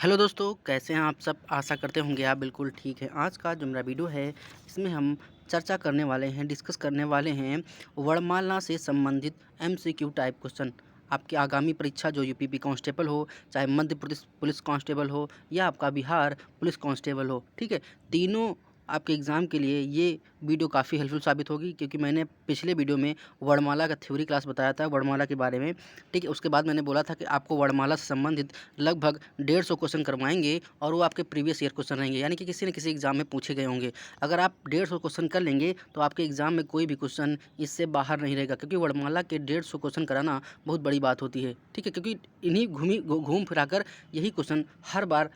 Hello दोस्तों, कैसे हैं आप सब? आशा करते होंगे आप बिल्कुल ठीक हैं। आज का जो मेरा वीडियो है, इसमें हम चर्चा करने वाले हैं, डिस्कस करने वाले हैं वर्णमाला से संबंधित एमसीक्यू टाइप क्वेश्चन। आपकी आगामी परीक्षा जो यूपीपी कांस्टेबल हो, चाहे मध्य प्रदेश पुलिस कांस्टेबल हो या आपका बिहार पुलिस कांस्टेबल हो, ठीक है? तीनों आपके एग्ज़ाम के लिए ये वीडियो काफ़ी हेल्पफुल साबित होगी, क्योंकि मैंने पिछले वीडियो में वर्णमाला का थ्योरी क्लास बताया था, वर्णमाला के बारे में, ठीक है? उसके बाद मैंने बोला था कि आपको वर्णमाला से संबंधित लगभग 150 क्वेश्चन करवाएंगे और वो आपके प्रीवियस ईयर क्वेश्चन रहेंगे, यानी कि किसी न किसी एग्जाम में पूछे गए होंगे। अगर आप 150 क्वेश्चन कर लेंगे तो आपके एग्जाम में कोई भी क्वेश्चन इससे बाहर नहीं रहेगा, क्योंकि वर्णमाला के 150 क्वेश्चन कराना बहुत बड़ी बात होती है, ठीक है? क्योंकि इन्हीं घूम फिराकर यही क्वेश्चन हर बार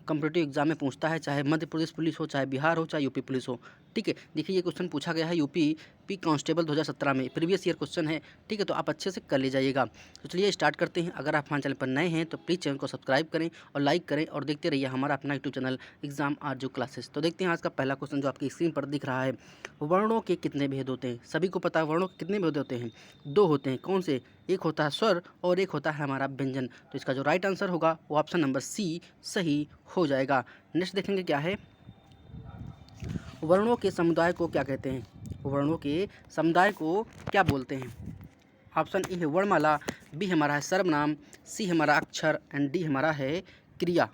कॉम्पिटिटिव एग्जाम में पूछता है, चाहे मध्य प्रदेश पुलिस हो, चाहे बिहार हो, चाहे यूपी पुलिस हो, ठीक है? देखिए, ये क्वेश्चन पूछा गया है यूपी पी कांस्टेबल 2017 में, प्रीवियस ईयर क्वेश्चन है, ठीक है? तो आप अच्छे से कर ले जाइएगा। तो चलिए स्टार्ट करते हैं। अगर आप हमारे चैनल पर नए हैं तो प्लीज़ चैनल को सब्सक्राइब करें और लाइक करें और देखते रहिए हमारा अपना यूट्यूब चैनल एग्जाम आरजू क्लासेस। तो देखते हैं आज का पहला क्वेश्चन जो आपकी स्क्रीन पर दिख रहा है। वर्णों के कितने भेद होते हैं? सभी को पता है वर्णों के कितने भेद होते हैं? दो होते हैं। कौन से? एक होता है स्वर और एक होता है हमारा व्यंजन। तो इसका जो राइट आंसर होगा वो ऑप्शन नंबर सी सही हो जाएगा। नेक्स्ट देखेंगे क्या है। वर्णों के समुदाय को क्या कहते हैं? वर्णों के समुदाय को क्या बोलते हैं? ऑप्शन ए है वर्णमाला, बी हमारा है सर्वनाम, सी हमारा अक्षर एंड डी हमारा है क्रिया।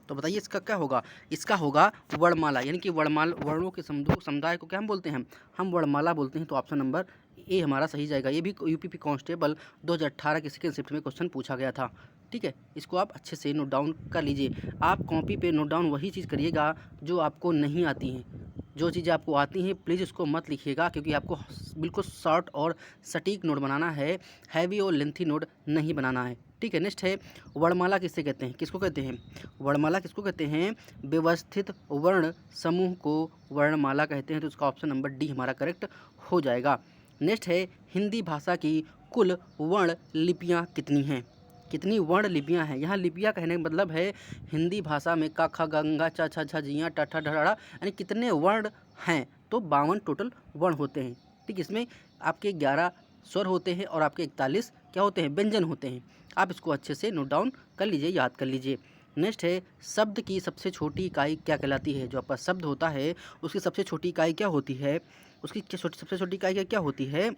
तो बताइए इसका क्या होगा? इसका होगा वर्णमाला, यानी कि वर्णों के समुदाय को क्या हम बोलते हैं? हम वर्णमाला बोलते हैं। तो ऑप्शन नंबर ए हमारा सही जाएगा। ये भी यूपीपी कांस्टेबल 2018 के सेकेंड शिफ्ट में क्वेश्चन पूछा गया था, ठीक है? इसको आप अच्छे से नोट डाउन कर लीजिए। आप कॉपी पे नोट डाउन वही चीज़ करिएगा जो आपको नहीं आती हैं। जो चीज़ें आपको आती हैं प्लीज़ उसको मत लिखिएगा, क्योंकि आपको बिल्कुल शॉर्ट और सटीक नोट बनाना है, हैवी और लेंथी नोट नहीं बनाना है, ठीक है? नेक्स्ट है वर्णमाला किससे कहते हैं? किसको कहते हैं? वर्णमाला किसको कहते हैं? व्यवस्थित वर्ण समूह को वर्णमाला कहते हैं। तो इसका ऑप्शन नंबर डी हमारा करेक्ट हो जाएगा। नेक्स्ट है हिंदी भाषा की कुल वर्ण लिपियाँ कितनी हैं? कितनी वर्ण लिपियाँ हैं? यहाँ लिपियाँ कहने का मतलब है हिंदी भाषा में क ख ग घ च छ झ झ ट ठ ड ढ यानी कितने वर्ण हैं? तो 52 टोटल वर्ण होते हैं, ठीक? इसमें आपके 11 स्वर होते हैं और आपके 41 क्या होते हैं? व्यंजन होते हैं। आप इसको अच्छे से नोट डाउन कर लीजिए, याद कर लीजिए। नेक्स्ट है शब्द की सबसे छोटी इकाई क्या कहलाती है? जो आपका शब्द होता है उसकी सबसे छोटी इकाई क्या होती है? उसकी सबसे छोटी इकाई क्या होती है?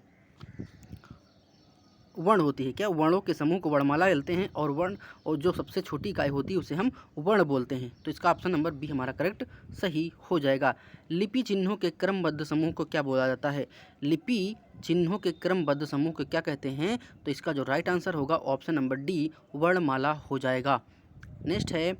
वर्ण होती है। क्या? वर्णों के समूह को वर्णमाला बोलते हैं और वर्ण और जो सबसे छोटी इकाई होती है उसे हम वर्ण बोलते हैं। तो इसका ऑप्शन नंबर बी हमारा करेक्ट सही हो जाएगा। लिपि चिन्हों के क्रमबद्ध समूह को क्या बोला जाता है? लिपि चिन्हों के क्रमबद्ध समूह को क्या कहते हैं? तो इसका जो राइट आंसर होगा ऑप्शन नंबर डी वर्णमाला हो जाएगा। नेक्स्ट है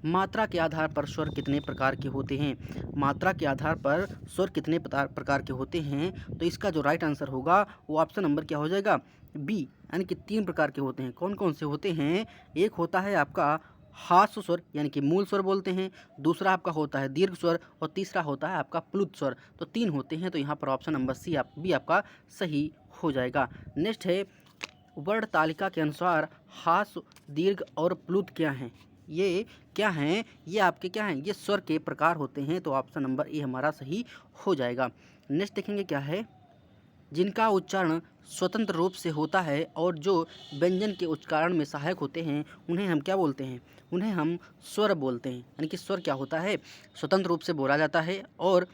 मात्रा के आधार पर स्वर कितने प्रकार के होते हैं? मात्रा के आधार पर स्वर कितने प्रकार के होते हैं? तो इसका जो राइट आंसर होगा वो ऑप्शन नंबर क्या हो जाएगा? बी, यानी कि 3 प्रकार के होते हैं। कौन कौन से होते हैं? एक होता है आपका हास्य स्वर, यानी कि मूल स्वर बोलते हैं। दूसरा आपका होता है दीर्घ स्वर और तीसरा होता है आपका प्लुत स्वर। तो 3 होते हैं। तो यहाँ पर ऑप्शन नंबर सी बी आपका सही हो जाएगा। नेक्स्ट है वर्ण तालिका के अनुसार हास्य, दीर्घ और प्लुत क्या हैं? ये क्या हैं? ये आपके क्या हैं? ये स्वर के प्रकार होते हैं। तो ऑप्शन नंबर ए हमारा सही हो जाएगा। नेक्स्ट देखेंगे क्या है। जिनका उच्चारण स्वतंत्र रूप से होता है और जो व्यंजन के उच्चारण में सहायक होते हैं उन्हें हम क्या बोलते हैं? उन्हें हम स्वर बोलते हैं। यानी कि स्वर क्या होता है? स्वतंत्र रूप से बोला जाता है और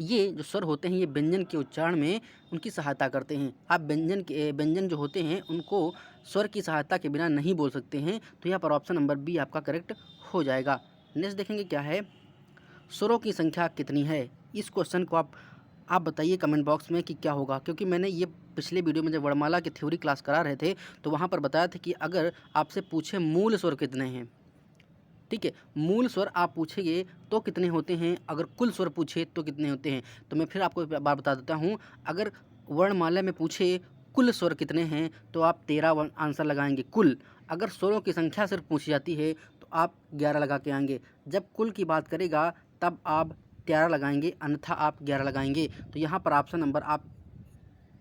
ये जो स्वर होते हैं ये व्यंजन के उच्चारण में उनकी सहायता करते हैं। आप व्यंजन जो होते हैं उनको स्वर की सहायता के बिना नहीं बोल सकते हैं। तो यहाँ पर ऑप्शन नंबर बी आपका करेक्ट हो जाएगा। नेक्स्ट देखेंगे क्या है। स्वरों की संख्या कितनी है? इस क्वेश्चन को आप बताइए कमेंट बॉक्स में कि क्या होगा, क्योंकि मैंने ये पिछले वीडियो में जब वर्णमाला की थ्योरी क्लास करा रहे थे तो वहाँ पर बताया था कि अगर आपसे पूछे मूल स्वर कितने हैं, ठीक है, मूल स्वर आप पूछेंगे तो कितने होते हैं, अगर कुल स्वर पूछे तो कितने होते हैं। तो मैं फिर आपको एक बार बता देता हूँ। अगर वर्णमाला में पूछे कुल स्वर कितने हैं तो आप 13 आंसर लगाएंगे कुल। अगर स्वरों की संख्या सिर्फ पूछी जाती है तो आप 11 लगा के आएंगे। जब कुल की बात करेगा तब आप 13 लगाएंगे, अन्यथा आप 11 लगाएंगे। तो यहाँ पर ऑप्शन नंबर आप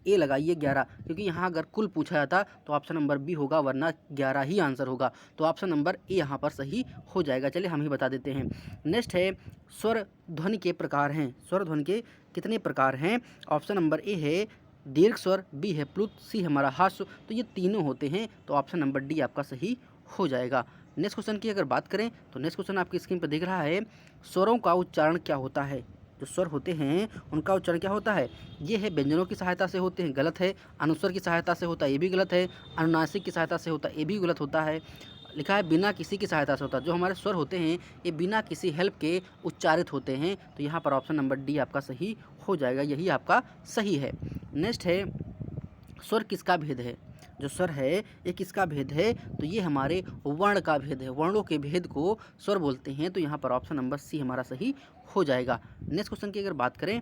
ए लगाइए 11, क्योंकि यहाँ अगर कुल पूछा जाता तो ऑप्शन नंबर बी होगा, वरना 11 ही आंसर होगा। तो ऑप्शन नंबर ए यहाँ पर सही हो जाएगा। चलिए हम ही बता देते हैं। नेक्स्ट है स्वर ध्वनि के प्रकार हैं। स्वर ध्वनि के कितने प्रकार हैं? ऑप्शन नंबर ए है दीर्घ स्वर, बी है प्लुत, सी हमारा हास्य। तो ये तीनों होते हैं। तो ऑप्शन नंबर डी आपका सही हो जाएगा। नेक्स्ट क्वेश्चन की अगर बात करें तो नेक्स्ट क्वेश्चन आपकी स्क्रीन पर दिख रहा है, स्वरों का उच्चारण क्या होता है। जो स्वर होते हैं उनका उच्चारण क्या होता है। ये है व्यंजनों की सहायता से होते हैं, गलत है। अनुस्वर की सहायता से होता है, ये भी गलत है। अनुनासिक की सहायता से होता है, ये भी गलत होता है। लिखा है बिना किसी की सहायता से होता है। जो हमारे स्वर होते हैं ये बिना किसी हेल्प के उच्चारित होते हैं। तो यहाँ पर ऑप्शन नंबर डी आपका सही हो जाएगा, यही आपका सही है। नेक्स्ट है, स्वर किसका भेद है। जो स्वर है ये किसका भेद है, तो ये हमारे वर्ण का भेद है। वर्णों के भेद को स्वर बोलते हैं। तो यहाँ पर ऑप्शन नंबर सी हमारा सही हो जाएगा। नेक्स्ट क्वेश्चन की अगर बात करें,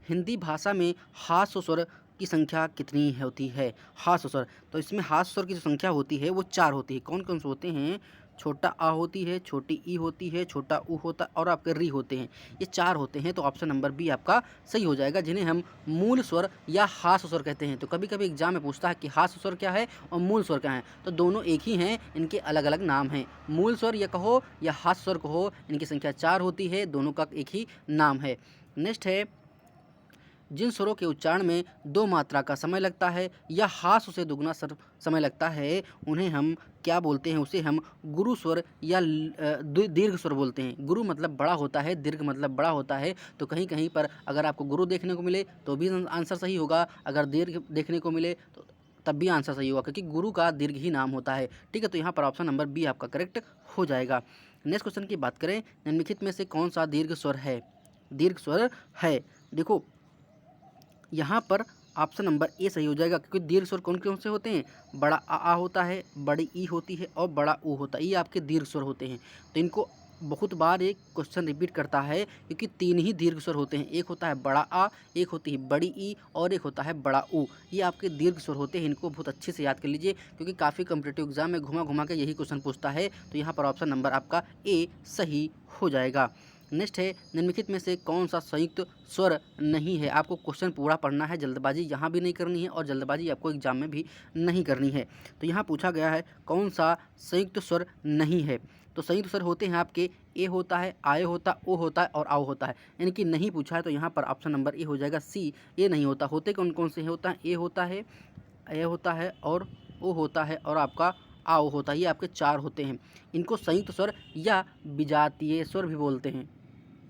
हिंदी भाषा में हास्य स्वर की संख्या कितनी होती है। हास्य स्वर, तो इसमें हास्य स्वर की जो संख्या होती है वो 4 होती है। कौन कौन से होते हैं, छोटा आ होती है, छोटी ई होती है, छोटा ऊ होता है और आपके री होते हैं। ये 4 होते हैं। तो ऑप्शन नंबर बी आपका सही हो जाएगा, जिन्हें हम मूल स्वर या हास्य स्वर कहते हैं। तो कभी कभी एग्जाम में पूछता है कि हास्य स्वर क्या है और मूल स्वर क्या है, तो दोनों एक ही हैं, इनके अलग अलग नाम हैं। मूल स्वर या कहो या हास्य स्वर कहो, इनकी संख्या 4 होती है, दोनों का एक ही नाम है। नेक्स्ट है, जिन स्वरों के उच्चारण में 2 मात्रा का समय लगता है या हास्य से दुगना समय लगता है, उन्हें हम क्या बोलते हैं, उसे हम गुरु स्वर या दीर्घ स्वर बोलते हैं। गुरु मतलब बड़ा होता है, दीर्घ मतलब बड़ा होता है। तो कहीं कहीं पर अगर आपको गुरु देखने को मिले तो भी आंसर सही होगा, अगर दीर्घ देखने को मिले तो तब भी आंसर सही होगा, क्योंकि गुरु का दीर्घ ही नाम होता है। ठीक है, तो यहाँ पर ऑप्शन नंबर बी आपका करेक्ट हो जाएगा। नेक्स्ट क्वेश्चन की बात करें, निम्नलिखित में से कौन सा दीर्घ स्वर है। दीर्घ स्वर है, देखो यहाँ पर ऑप्शन नंबर ए सही हो जाएगा, क्योंकि दीर्घ स्वर कौन कौन से होते हैं, बड़ा आ होता है, बड़ी ई होती है और बड़ा ऊ होता है। ये आपके दीर्घ स्वर होते हैं। तो इनको बहुत बार एक क्वेश्चन रिपीट करता है, क्योंकि 3 ही दीर्घ स्वर होते हैं। एक होता है बड़ा आ, एक होती है बड़ी ई और एक होता है बड़ा ऊ। ये आपके दीर्घ स्वर होते हैं। इनको बहुत अच्छे से याद कर लीजिए, क्योंकि काफ़ी कॉम्पिटिटिव एग्जाम में घुमा घुमा के यही क्वेश्चन पूछता है। तो यहाँ पर ऑप्शन नंबर आपका ए सही हो जाएगा। नेक्स्ट है, निम्नलिखित में से कौन सा संयुक्त स्वर नहीं है। आपको क्वेश्चन पूरा पढ़ना है, जल्दबाजी यहाँ भी नहीं करनी है और जल्दबाजी आपको एग्जाम में भी नहीं करनी है। तो यहाँ पूछा गया है कौन सा संयुक्त स्वर नहीं है। तो संयुक्त स्वर होते हैं आपके ए होता है, आय होता, ओ होता है और आओ होता है। यानी कि नहीं पूछा है, तो यहाँ पर ऑप्शन नंबर ए हो जाएगा, सी ये नहीं होता। होते कौन कौन से होता है, ए होता है, ए होता है और ओ होता है और आपका आओ होता है। ये आपके 4 होते हैं। इनको संयुक्त स्वर या विजातीय स्वर भी बोलते हैं।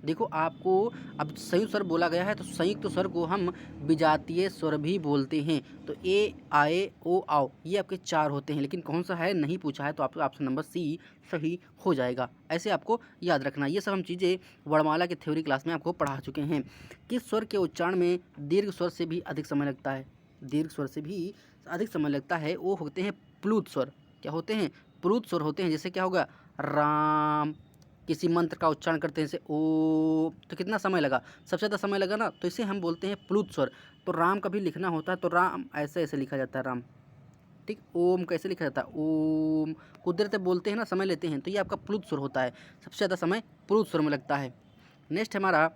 देखो आपको अब संयुक्त स्वर बोला गया है, तो संयुक्त स्वर को हम विजातीय स्वर भी बोलते हैं। तो ए, आए, ओ, आओ ये आपके 4 होते हैं, लेकिन कौन सा है नहीं पूछा है, तो आपका ऑप्शन नंबर सी सही हो जाएगा। ऐसे आपको याद रखना। ये सब हम चीज़ें वर्णमाला की थ्योरी क्लास में आपको पढ़ा चुके हैं। किस स्वर के उच्चारण में दीर्घ स्वर से भी अधिक समय लगता है। दीर्घ स्वर से भी अधिक समय लगता है, वो होते हैं प्लुत स्वर। क्या होते हैं, प्लुत स्वर होते हैं। जैसे क्या होगा, राम, किसी मंत्र का उच्चारण करते हैं जैसे ओ, तो कितना समय लगा, सबसे ज़्यादा समय लगा ना, तो इसे हम बोलते हैं प्लुत स्वर। तो राम का भी लिखना होता है तो राम ऐसे ऐसे लिखा जाता है, राम। ठीक, ओम कैसे लिखा जाता है, ओम। कुदरत बोलते हैं ना, समय लेते हैं, तो ये आपका प्लुत स्वर होता है। सबसे ज़्यादा समय प्लुत स्वर में लगता है। नेक्स्ट हमारा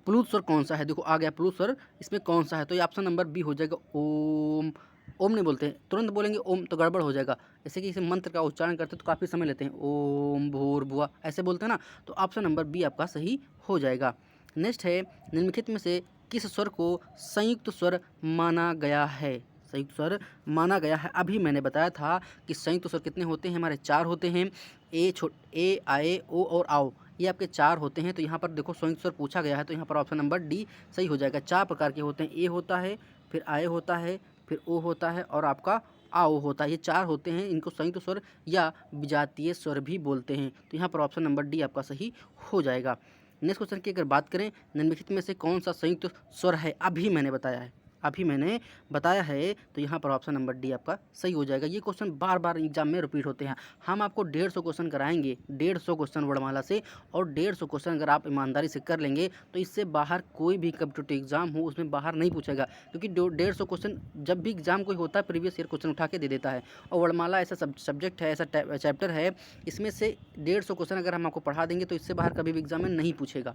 प्लुत स्वर कौन सा है। देखो आ गया प्लुत स्वर, इसमें कौन सा है, तो ये ऑप्शन नंबर बी हो जाएगा, ओम। ओम नहीं बोलते हैं, तुरंत बोलेंगे ओम तो गड़बड़ हो जाएगा। जैसे कि इसे मंत्र का उच्चारण करते हैं तो काफ़ी समय लेते हैं, ओम भूर्भुवः ऐसे बोलते हैं ना, तो ऑप्शन नंबर बी आपका सही हो जाएगा। नेक्स्ट है, निम्नलिखित में से किस स्वर को संयुक्त स्वर माना गया है। संयुक्त स्वर माना गया है, अभी मैंने बताया था कि संयुक्त स्वर कितने होते हैं, हमारे 4 होते हैं। ए, आए, ओ और आओ ये आपके 4 होते हैं। तो यहाँ पर देखो संयुक्त स्वर पूछा गया है, तो यहाँ पर ऑप्शन नंबर डी सही हो जाएगा। 4 प्रकार के होते हैं, ए होता है, फिर आए होता है, फिर ओ होता है और आपका आओ होता है। ये 4 होते हैं, इनको संयुक्त स्वर या विजातीय स्वर भी बोलते हैं। तो यहाँ पर ऑप्शन नंबर डी आपका सही हो जाएगा। नेक्स्ट क्वेश्चन की अगर बात करें, निम्नलिखित में से कौन सा संयुक्त स्वर है, अभी मैंने बताया है, तो यहाँ पर ऑप्शन नंबर डी आपका सही हो जाएगा। ये क्वेश्चन बार बार एग्जाम में रिपीट होते हैं। हम आपको 150 क्वेश्चन कराएंगे, 150 क्वेश्चन वर्णमाला से, और 150 क्वेश्चन अगर आप ईमानदारी से कर लेंगे तो इससे बाहर कोई भी कॉम्पिटिटिव एग्जाम हो उसमें बाहर नहीं पूछेगा, क्योंकि 150 क्वेश्चन जब भी एग्जाम कोई होता है प्रीवियस ईयर क्वेश्चन उठा के दे देता है। और वर्णमाला ऐसा सब्जेक्ट है, ऐसा चैप्टर है, इसमें से 150 क्वेश्चन अगर हम आपको पढ़ा देंगे तो इससे बाहर कभी भी एग्जाम में नहीं पूछेगा।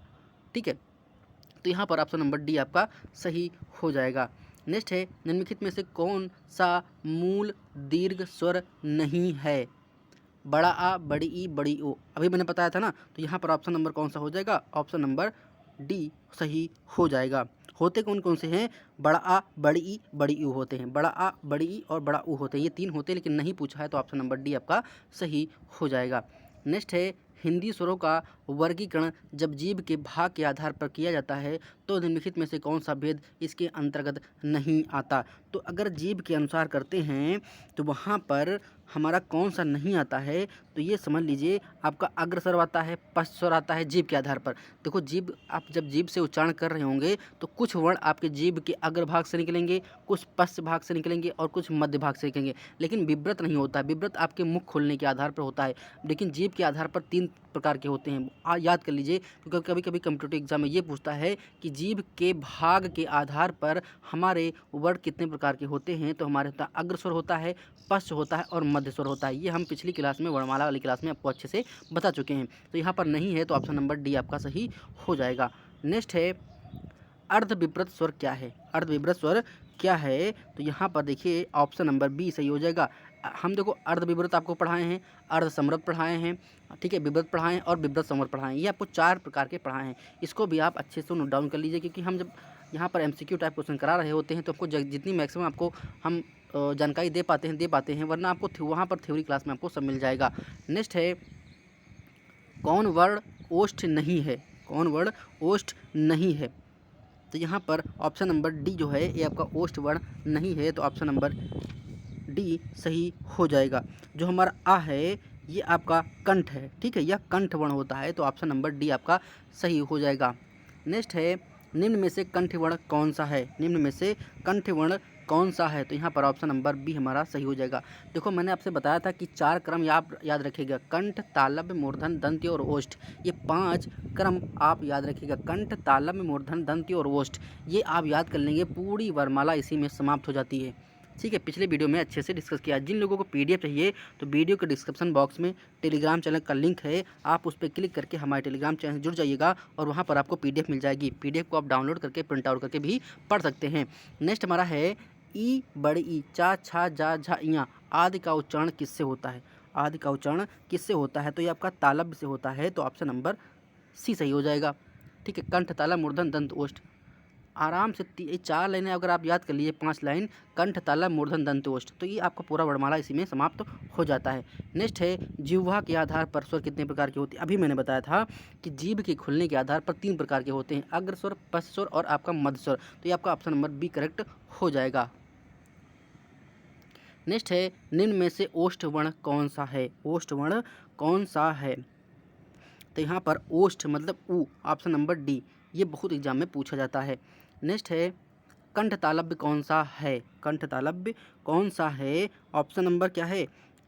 ठीक है, तो यहाँ पर ऑप्शन नंबर डी आपका सही हो जाएगा। नेक्स्ट है, निम्नलिखित में से कौन सा मूल दीर्घ स्वर नहीं है। बड़ा आ, बड़ी ई, बड़ी ओ, अभी मैंने बताया था ना, तो यहाँ पर ऑप्शन नंबर कौन सा हो जाएगा, ऑप्शन नंबर डी सही हो जाएगा। होते कौन कौन से हैं? बड़ा आ, बड़ी ई, बड़ी यू होते हैं। बड़ा आ, बड़ी ई और बड़ा ऊ होते हैं। ये 3 होते हैं, लेकिन नहीं पूछा है, तो ऑप्शन नंबर डी आपका सही हो जाएगा। नेक्स्ट है हिंदी स्वरों का वर्गीकरण जब जीभ के भाग के आधार पर किया जाता है तो निम्नलिखित में से कौन सा भेद इसके अंतर्गत नहीं आता? तो अगर जीभ के अनुसार करते हैं तो वहाँ पर हमारा कौन सा नहीं आता है? तो ये समझ लीजिए आपका अग्र स्वर आता है, पश्च स्वर आता है जीभ के आधार पर। देखो जीभ, आप जब जीभ से उच्चारण कर रहे होंगे तो कुछ वर्ण आपके जीभ के अग्र भाग से निकलेंगे, कुछ पश्च भाग से निकलेंगे और कुछ मध्य भाग से निकलेंगे, लेकिन विव्रत नहीं होता है। विव्रत आपके मुख खोलने के आधार पर होता है, लेकिन जीभ के आधार पर 3 प्रकार के होते हैं। याद कर लीजिए, क्योंकि कभी कभी कम्पिटिटिव एग्जाम में ये पूछता है कि जीभ के भाग के आधार पर हमारे वर्ण कितने प्रकार के होते हैं। तो हमारे होता है अग्र स्वर होता है, पश्च होता है और मध्य स्वर होता है। ये हम पिछली क्लास में, वर्णमाला वाली क्लास में आपको अच्छे से बता चुके हैं। तो यहाँ पर नहीं है, तो ऑप्शन नंबर डी आपका सही हो जाएगा। नेक्स्ट है अर्धविव्रत स्वर क्या है? अर्धविव्रत स्वर क्या है? तो यहाँ पर देखिए ऑप्शन नंबर बी सही हो जाएगा। हम देखो अर्धविव्रत आपको पढ़ाए हैं, अर्धसमृत पढ़ाए हैं, ठीक है, विव्रत पढ़ाए हैं और विव्रत समृत पढ़ाए हैं। ये आपको 4 प्रकार के पढ़ाए हैं। इसको भी आप अच्छे से नोट डाउन कर लीजिए, क्योंकि हम जब यहाँ पर MCQ टाइप क्वेश्चन करा रहे होते हैं तो आपको जितनी मैक्सिमम आपको हम जानकारी दे पाते हैं, वरना आपको वहाँ पर थ्योरी क्लास में आपको सब मिल जाएगा। नेक्स्ट है कौन वर्ण ओष्ठ नहीं है? कौन वर्ण ओष्ठ नहीं है? तो यहाँ पर ऑप्शन नंबर डी जो है ये आपका ओष्ठ वर्ण नहीं है, तो ऑप्शन नंबर डी सही हो जाएगा। जो हमारा आ है ये आपका कंठ है, ठीक है, यह कंठ वर्ण होता है, तो ऑप्शन नंबर डी आपका सही हो जाएगा। नेक्स्ट है निम्न में से कंठ वर्ण कौन सा है? निम्न में से कंठ वर्ण कौन सा है? तो यहाँ पर ऑप्शन नंबर बी हमारा सही हो जाएगा। देखो मैंने आपसे बताया था कि 4 क्रम याद रखिएगा, कंठ, तालव्य, मूर्धन, दंत्य और ओष्ठ। ये 5 क्रम आप याद रखिएगा, कंठ, तालव्य, मूर्धन, दंत्य और ओष्ठ। ये आप याद कर लेंगे, पूरी वर्णमाला इसी में समाप्त हो जाती है, ठीक है। पिछले वीडियो में अच्छे से डिस्कस किया। जिन लोगों को PDF चाहिए तो वीडियो के डिस्क्रिप्शन बॉक्स में टेलीग्राम चैनल का लिंक है, आप उस पर क्लिक करके हमारे टेलीग्राम चैनल से जुड़ जाइएगा और वहाँ पर आपको PDF मिल जाएगी। PDF को आप डाउनलोड करके प्रिंट आउट करके भी पढ़ सकते हैं। नेक्स्ट हमारा है ई, बड़ी ई, चा, छा, जा, झा, इयाँ आदि का उच्चारण किससे होता है? आदि का उच्चारण किससे होता है? तो ये आपका तालव्य से होता है, तो ऑप्शन नंबर सी सही हो जाएगा, ठीक है। कंठ, तालव्य, मूर्धन, दंत, ओष्ठ, आराम से 4 लाइनें अगर आप याद कर लीजिए, 5 लाइन कंठ, तालव्य, मूर्धन, दंत, ओष्ठ, तो ये आपका पूरा वर्णमाला इसी में समाप्त हो जाता है। नेक्स्ट है जिह्वा के आधार पर स्वर कितने प्रकार के होते हैं? अभी मैंने बताया था कि जीभ के खुलने के आधार पर 3 प्रकार के होते हैं, अग्र स्वर, पश्च स्वर और आपका मध्य स्वर। तो ये आपका ऑप्शन नंबर बी करेक्ट हो जाएगा। नेक्स्ट है निम्न में से ओष्ठ वर्ण कौन सा है? ओष्ठ वर्ण कौन सा है? तो यहाँ पर ओष्ठ मतलब ऊ, ऑप्शन नंबर डी, ये बहुत एग्जाम में पूछा जाता है। नेक्स्ट है कंठ तालव्य कौन सा है? कंठ तालव्य कौन सा है? ऑप्शन नंबर क्या है?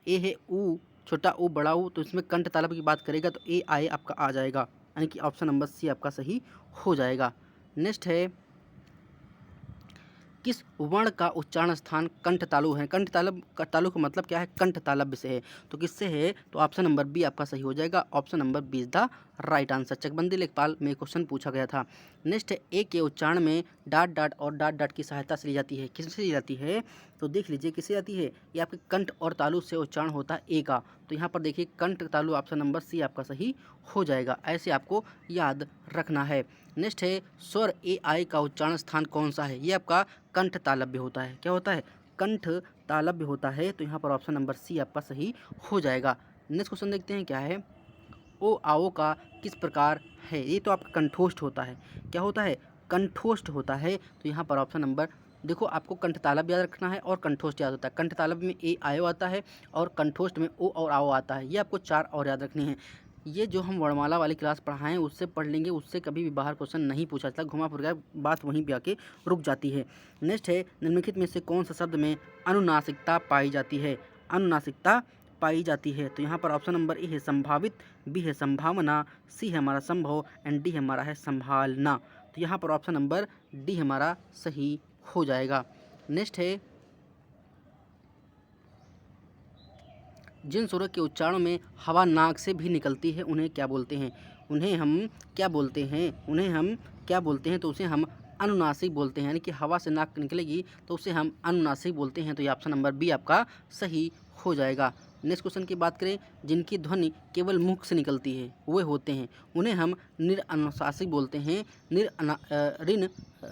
ए है ऊ, छोटा ऊ, बड़ा ऊ, तो इसमें कंठ तालव्य की बात करेगा तो ए आए आपका आ जाएगा, यानी कि ऑप्शन नंबर सी आपका सही हो जाएगा। नेक्स्ट है किस वर्ण का उच्चारण स्थान कंठ तालु है? कंठ तालु का मतलब क्या है? कंठ तालव्य से है, तो किससे है? तो ऑप्शन नंबर बी आपका सही हो जाएगा। Option number B is the right answer. चकबंदी लेखपाल में क्वेश्चन पूछा गया था। नेक्स्ट है ए के उच्चारण में डाट डाट और डाट डाट की सहायता से ली जाती है। किससे ली जाती है? तो देख लीजिए किससे जाती है। ये आपके कंठ और तालु से उच्चारण होता है ए का, तो यहाँ पर देखिए कंठ तालु, ऑप्शन नंबर सी आपका सही हो जाएगा। ऐसे आपको याद रखना है। नेक्स्ट है स्वर ए आई का उच्चारण स्थान कौन सा है? ये आपका कंठ तालव्य होता है। क्या होता है? कंठ तालव्य होता है, तो यहाँ पर ऑप्शन नंबर सी आपका सही हो जाएगा। नेक्स्ट क्वेश्चन देखते हैं क्या है। ओ आओ का किस प्रकार है? ये तो आपका कंठोष्ठ होता है। क्या होता है? कंठोष्ठ होता है, तो यहाँ पर ऑप्शन नंबर, देखो आपको कंठ तालव्य याद रखना है और कंठोष्ठ याद होता है। कंठ तालव्य में ए आयो आता है और कंठोष्ठ में ओ और आओ आता है। ये आपको 4 और याद रखनी है। ये जो हम वर्णमाला वाली क्लास पढ़ाएं उससे पढ़ लेंगे, उससे कभी भी बाहर क्वेश्चन नहीं पूछा जाता, घुमा फिर गया, बात वहीं पे आके रुक जाती है। नेक्स्ट है निम्नलिखित में से कौन सा शब्द में अनुनासिकता पाई जाती है? अनुनासिकता पाई जाती है, तो यहाँ पर ऑप्शन नंबर ए है संभावित, बी है संभावना, सी है हमारा संभव एंड डी हमारा है संभालना। तो यहाँ पर ऑप्शन नंबर डी हमारा सही हो जाएगा। नेक्स्ट है जिन स्वरों के उच्चारण में हवा नाक से भी निकलती है उन्हें क्या बोलते हैं? उन्हें हम क्या बोलते हैं? उन्हें हम क्या बोलते हैं? तो उसे हम अनुनासिक बोलते हैं, यानी कि हवा से नाक निकलेगी तो उसे हम अनुनासिक बोलते हैं। तो ये ऑप्शन नंबर बी आपका सही हो जाएगा। नेक्स्ट क्वेश्चन की बात करें, जिनकी ध्वनि केवल मुख से निकलती है वे होते हैं, उन्हें हम निरअनुनासिक बोलते हैं,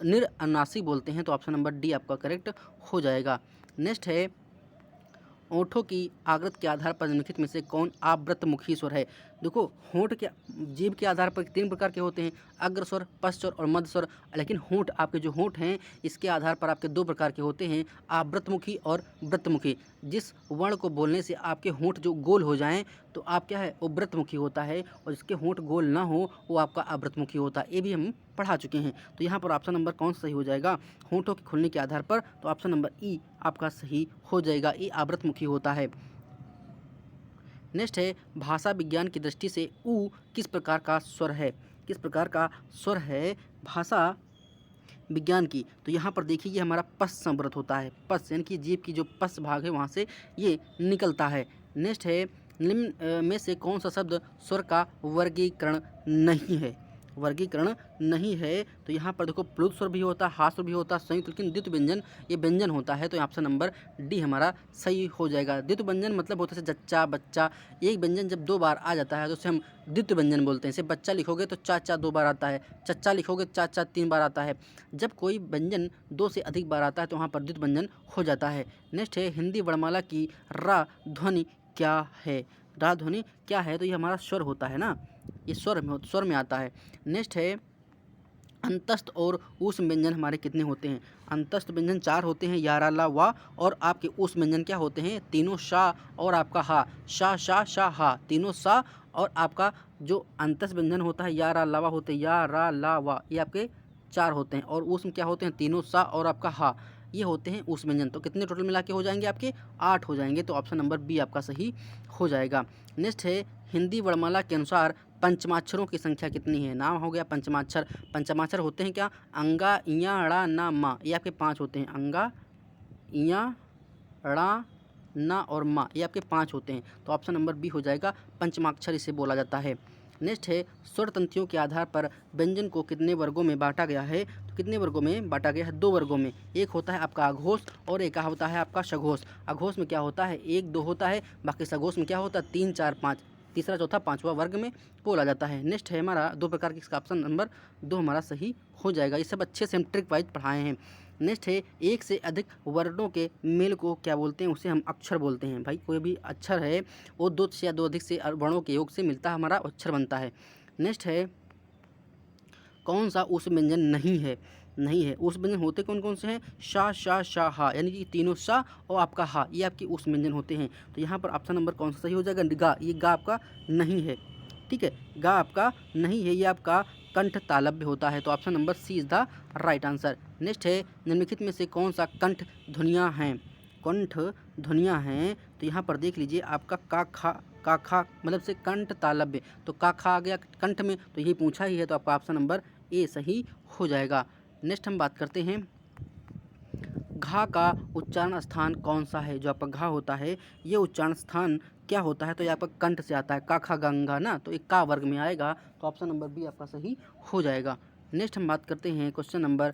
निरअनुनासिक बोलते हैं। तो ऑप्शन नंबर डी आपका करेक्ट हो जाएगा। नेक्स्ट है, होठों की आकृति के आधार पर निम्नलिखित में से कौन आवृतमुखी स्वर है। देखो, होंठ के जीभ के आधार पर 3 प्रकार के होते हैं, अग्र स्वर, पश्च स्वर और मध्य स्वर। लेकिन होंठ, आपके जो होंठ हैं, इसके आधार पर आपके 2 प्रकार के होते हैं, आवृतमुखी और वृत्तमुखी। जिस वर्ण को बोलने से आपके होंठ जो गोल हो जाएं तो आप क्या है, वो वृत्तमुखी होता है, और जिसके होंठ गोल ना हो वो आपका आवृतमुखी होता है। ये भी हम पढ़ा चुके हैं। तो यहाँ पर ऑप्शन नंबर कौन सा सही हो जाएगा, होंठों के खुलने के आधार पर, तो ऑप्शन नंबर ई आपका सही हो जाएगा। ये आवृतमुखी होता है। नेक्स्ट है, भाषा विज्ञान की दृष्टि से ऊ किस प्रकार का स्वर है, किस प्रकार का स्वर है भाषा विज्ञान की। तो यहाँ पर देखिए, ये हमारा पश्च संवृत होता है, पश्च यानी कि जीभ की जो पश्च भाग है वहाँ से ये निकलता है। नेक्स्ट है, निम्न में से कौन सा शब्द स्वर का वर्गीकरण नहीं है, वर्गीकरण नहीं है। तो यहाँ पर देखो, प्लुत स्वर भी होता है, हास स्वर भी होता है, संयुक्त, लेकिन द्वितीय व्यंजन ये व्यंजन होता है। तो ऑप्शन नंबर डी हमारा सही हो जाएगा। द्वितीय व्यंजन मतलब होता है जच्चा, बच्चा। एक व्यंजन जब 2 बार आ जाता है तो उसे हम द्वितीय व्यंजन बोलते हैं। जैसे बच्चा लिखोगे तो चा चा 2 बार आता है, चच्चा लिखोगे चा चा 3 बार आता है। जब कोई व्यंजन 2 से अधिक बार आता है तो वहाँ पर द्वितीय व्यंजन हो जाता है। नेक्स्ट है, हिंदी वर्णमाला की रा ध्वनि क्या है, रा ध्वनि क्या है। तो ये हमारा स्वर होता है ना, ये स्वर में आता है। नेक्स्ट है, अंतस्थ और ऊष्म व्यंजन हमारे कितने होते हैं। अंतस्थ व्यंजन 4 होते हैं, या, रा, ला, वा। और आपके ऊष्म व्यंजन क्या होते हैं, तीनों शा और आपका हा, शा शा शा हा, तीनों सा। और आपका जो अंतस्थ व्यंजन होता है, या, रा, ला, वा होते हैं, या, रा, ला, वा, ये आपके 4 होते हैं। और ऊष्म क्या होते हैं, तीनों सा और आपका हा, ये होते हैं ऊष्म व्यंजन। तो कितने टोटल मिला के हो जाएंगे आपके, 8 हो जाएंगे। तो ऑप्शन नंबर बी आपका सही हो जाएगा। नेक्स्ट है, हिंदी वर्णमाला के अनुसार पंचमाक्षरों की संख्या कितनी है। नाम हो गया पंचमाक्षर। पंचमाक्षर होते हैं क्या, अंगा, इया, ड़ा, ना, मा, ये आपके 5 होते हैं। अंगा, इया, ड़ा, ना और मा, ये आपके 5 होते हैं। तो ऑप्शन नंबर बी हो जाएगा, पंचमाक्षर इसे बोला जाता है। नेक्स्ट है, स्वर तंत्रियों के आधार पर व्यंजन को कितने वर्गों में बांटा गया है। तो कितने वर्गों में बांटा गया है, 2 वर्गों में। एक होता है आपका अघोष और एक होता है आपका सघोष। अघोष में क्या होता है, 1 2 होता है, बाकी सघोष में क्या होता है, 3 4 5, तीसरा चौथा 5वां वर्ग में बोला जाता है। नेक्स्ट है हमारा 2 प्रकार के, इसका ऑप्शन नंबर 2 हमारा सही हो जाएगा। ये सब अच्छे से हम ट्रिक वाइज पढ़ाए हैं। नेक्स्ट है, एक से अधिक वर्णों के मेल को क्या बोलते हैं, उसे हम अक्षर बोलते हैं। भाई कोई भी अक्षर है वो 2 से या 2 अधिक से वर्णों के योग से मिलता है, हमारा अक्षर बनता है। नेक्स्ट है, कौन सा ऊष्म व्यंजन नहीं है, नहीं है। ऊष्म व्यंजन होते कौन कौन से हैं, शा शा शा हा, यानी कि तीनों शा और आपका हा, ये आपके ऊष्म व्यंजन होते हैं। तो यहाँ पर ऑप्शन नंबर कौन सा सही हो जाएगा, गा। ये गा आपका नहीं है, ठीक है, गा आपका नहीं है, ये आपका कंठ तालव्य होता है। तो option number C is the right answer. Next है, निम्नलिखित में से कौन सा कंठ ध्वनियाँ हैं, कंठ ध्वनियाँ हैं। तो यहाँ पर देख लीजिए, आपका का खा मतलब से कंठ तालव्य, तो का खा आ गया कंठ में, तो ये पूछा ही है, तो आपका ऑप्शन नंबर ए सही हो जाएगा। नेक्स्ट हम बात करते हैं, घा का उच्चारण स्थान कौन सा है। जो आपका घा होता है, ये उच्चारण स्थान क्या होता है, तो ये आपका कंठ से आता है, का खा गंगा ना, तो एक का वर्ग में आएगा। तो ऑप्शन नंबर बी आपका सही हो जाएगा। नेक्स्ट हम बात करते हैं क्वेश्चन नंबर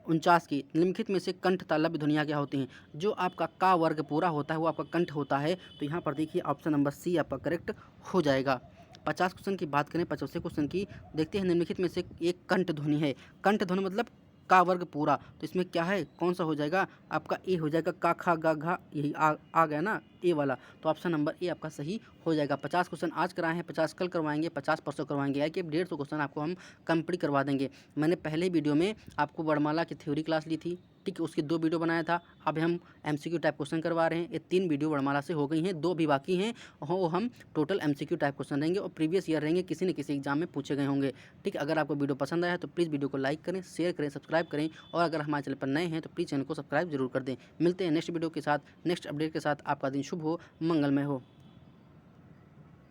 49 की, निम्नलिखित में से कंठ तालव्य ध्वनियाँ क्या होती हैं। जो आपका का वर्ग पूरा होता है वो आपका कंठ होता है। तो यहाँ पर देखिए ऑप्शन नंबर सी आपका करेक्ट हो जाएगा। 50 क्वेश्चन की बात करें, 50वें क्वेश्चन की, देखते हैं निम्नलिखित में से एक कंठ ध्वनि है। कंठ ध्वनि मतलब का वर्ग पूरा, तो इसमें क्या है, कौन सा हो जाएगा, आपका ए हो जाएगा, का खा गा घा, यही आ गया ना, ए वाला। तो ऑप्शन नंबर ए आपका सही हो जाएगा। 50 क्वेश्चन आज कराए हैं, 50 कल करवाएंगे, 50 परसों करवाएंगे, यानी कि 150 क्वेश्चन आपको हम कंप्लीट करवा देंगे। मैंने पहले वीडियो में आपको वर्णमाला की थ्योरी क्लास ली थी, ठीक है, उसकी 2 वीडियो बनाया था। अब हम MCQ टाइप क्वेश्चन करवा रहे हैं। ये 3 वीडियो वर्णमाला से हो गई हैं, 2 भी बाकी हैं, वो हम टोटल MCQ टाइप क्वेश्चन रहेंगे और प्रीवियस ईयर रहेंगे, किसी न किसी एग्जाम में पूछे गए होंगे। ठीक है, अगर आपको वीडियो पसंद आया तो प्लीज़ वीडियो को लाइक करें, शेयर करें, सब्सक्राइब करें, और अगर हमारे चैनल पर नए हैं तो प्लीज़ चैनल को सब्सक्राइब जरूर कर दें। मिलते हैं नेक्स्ट वीडियो के साथ, नेक्स्ट अपडेट के साथ। आपका दिन शुभ हो, मंगलमय हो।